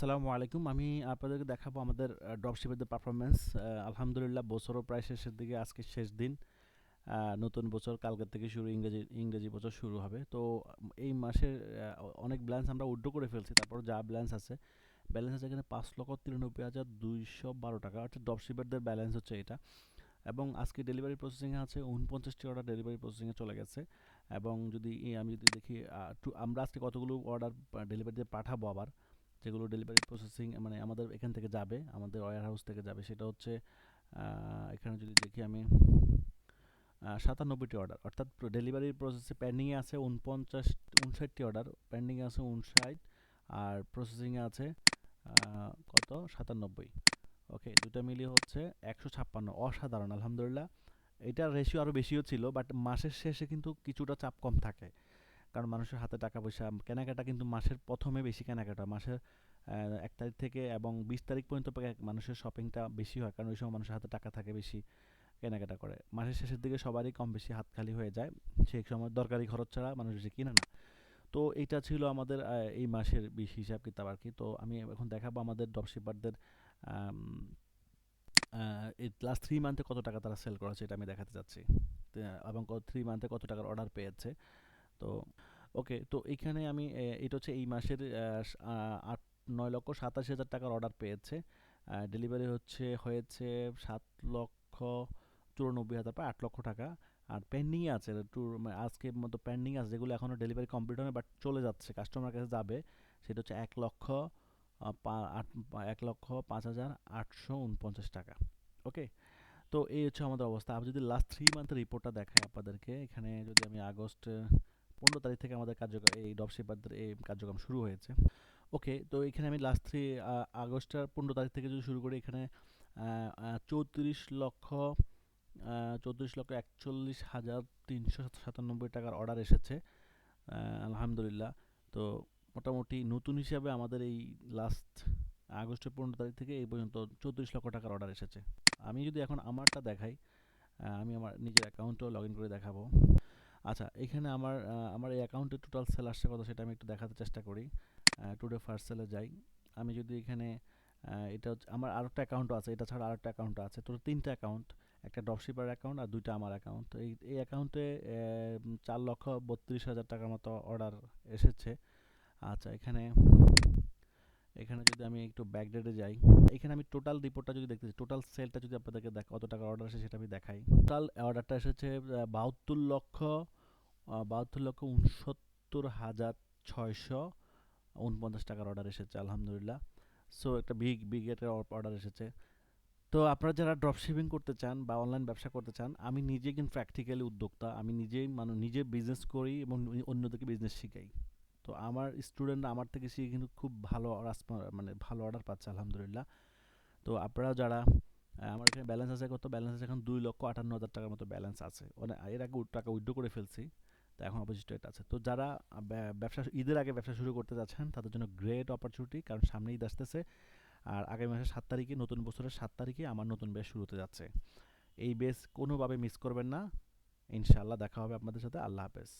আসসালামু আলাইকুম। আমি আপনাদেরকে দেখাবো আমাদের ড্রপশিপের পারফরম্যান্স। আলহামদুলিল্লাহ বছরও প্রায় শেষের দিকে, আজকে শেষ দিন। নতুন বছর কালকের থেকে শুরু, ইংরেজি বছর শুরু হবে। তো এই মাসের অনেক ব্যালেন্স আমরা উইথড্র করে ফেলছি। তারপর যা ব্যালেন্স আছে এখানে ৫,৯৩,৫২২ টাকা, অর্থাৎ ড্রপশিপারদের ব্যালেন্স হচ্ছে এটা। এবং আজকে ডেলিভারি প্রসেসিংয়ে আছে ৪৯টি অর্ডার ডেলিভারি প্রসেসিংয়ে চলে গেছে। এবং আমি যদি দেখি আমরা আজকে কতগুলো অর্ডার ডেলিভারি দিয়ে পাঠাবো আবার, যেগুলো ডেলিভারি প্রসেসিং মানে আমাদের এখান থেকে যাবে, আমাদের ওয়্যার হাউস থেকে যাবে, সেটা হচ্ছে এখানে যদি দেখি আমি ৯৭টি অর্ডার, অর্থাৎ ডেলিভারি প্রসেসে পেন্ডিংয়ে আছে 59টি অর্ডার, পেন্ডিংয়ে আছে 59, আর প্রসেসিংয়ে আছে কত 97। ওকে, দুটা মিলিয়ে হচ্ছে ১৫৬। অসাধারণ, আলহামদুলিল্লাহ। এটার রেশিও আরও বেশিও ছিল, বাট মাসের শেষে কিন্তু কিছুটা চাপ কম থাকে, কারণ মানুষের হাতে টাকা পয়সা কেনাকাটা কিন্তু মাসের প্রথমে বেশি কেনাকাটা, মাসের ১ তারিখ থেকে এবং ২০ তারিখ পর্যন্ত মানুষের শপিংটা বেশি হয়, কারণ ওই সময় মানুষের হাতে টাকা থাকে, বেশি কেনাকাটা করে। মাসের শেষের দিকে সবারই কম বেশি হাত খালি হয়ে যায়, সেই সময় দরকারি খরচ ছাড়া মানুষ বেশি কিনে না। তো এইটা ছিল আমাদের এই মাসের হিসাব কিতাব আর কি। তো আমি এখন দেখাবো আমাদের ড্রপশিপারদের এই লাস্ট 3 মান্থে কত টাকা তারা সেল করেছে, এটা আমি দেখাতে চাচ্ছি। এবং 3 মান্থে কত টাকার অর্ডার পেয়েছে। তো ওকে, তো এইখানে আমি এটা হচ্ছে এই মাসের ৮ ৯ লক্ষ ৮৭ হাজার টাকার অর্ডার পেয়েছে। ডেলিভারি হয়েছে ৭,৯৪,হাজার, প্রায় ৮ লক্ষ টাকা। আর পেন্ডিংয়ে আছে আজকে মতো পেন্ডিং আছে, যেগুলো এখনও ডেলিভারি কমপ্লিট হয়নি বাট চলে যাচ্ছে, কাস্টমার কাছে যাবে। সেটা হচ্ছে ১,০৫,৮৪,৮৪৯ টাকা। ওকে, তো এই হচ্ছে আমাদের অবস্থা। আমি যদি লাস্ট 3 মান্থের রিপোর্টটা দেখাই আপনাদেরকে, এখানে যদি আমি আগস্ট 15 তারিখ থেকে আমাদের কার্যক্রম, এই ড্রপশিপারদের এই কার্যক্রম শুরু হয়েছে। ওকে, তো এখানে আমি লাস্ট আগস্টের 15 তারিখ থেকে যদি শুরু করি, এখানে ৩৪,৪১,৩97 টাকার অর্ডার এসেছে, আলহামদুলিল্লাহ। তো মোটামুটি নতুন হিসাবে আমাদের এই লাস্ট আগস্টের 15 তারিখ থেকে এই পর্যন্ত ৩৪ লক্ষ টাকার অর্ডার এসেছে। আমি যদি এখন আমারটা দেখাই, আমি আমার নিজের অ্যাকাউন্টও লগ ইন করে দেখাবো। আচ্ছা, এখানে আমার এই অ্যাকাউন্টে টোটাল সেল আসছে কত, সেটা আমি একটু দেখাতে চেষ্টা করি। টুডে ফার্স্ট সেলে যাই। আমি যদি এখানে এটা হচ্ছে আমার আরেকটা অ্যাকাউন্টও আছে, এটা ছাড়া আরেকটা অ্যাকাউন্টও আছে, টোটাল 3টা অ্যাকাউন্ট। একটা ড্রপশিপার অ্যাকাউন্ট আর 2টা আমার অ্যাকাউন্ট। তো এই অ্যাকাউন্টে ৪,৩২,হাজার টাকার মতো অর্ডার এসেছে। আচ্ছা, এখানে এখানে যদি আমি একটু ব্যাকডেটে যাই, এখানে আমি টোটাল রিপোর্টটা যদি দেখতেছি, টোটাল সেলটা যদি আপনাদেরকে কত টাকার অর্ডার আসে সেটা আমি দেখাই। টোটাল অর্ডারটা এসেছে ৭২,৬৯,৬৪,৬৪৯ টাকার অর্ডার এসেছে, আলহামদুলিল্লাহ। সো একটা বিগ একটা অর্ডার এসেছে। তো আপনারা যারা ড্রপ শিপিং করতে চান বা অনলাইন ব্যবসা করতে চান, আমি নিজে কিন্তু প্র্যাকটিক্যালি উদ্যোক্তা, আমি নিজেই নিজে বিজনেস করি এবং অন্যদেরকে বিজনেস শিখাই। তো আমার স্টুডেন্টরা আমার থেকে শিখে কিন্তু খুব ভালো মানে ভালো অর্ডার পাচ্ছে, আলহামদুলিল্লাহ। তো আপনারা যারা আমার এখানে ব্যালেন্স আছে এখন ২,৫৮,০০০ টাকার মতো ব্যালেন্স আছে, মানে এর আগে টাকা উইথড্র করে ফেলছি। তো এখন অবশিষ্ট এটা আছে। তো যারা ব্যবসা ঈদের আগে ব্যবসা শুরু করতে যাচ্ছেন, তাদের জন্য গ্রেট অপরচুনিটি, কারণ সামনে ঈদ আসতেছে। আর আগামী মাসের ৭ তারিখে, নতুন বছরের 7 তারিখে আমার নতুন ব্যাচ শুরু হতে যাচ্ছে। এই ব্যাচ কোনোভাবে মিস করবেন না। ইনশাআল্লাহ দেখা হবে আপনাদের সাথে। আল্লাহ হাফেজ।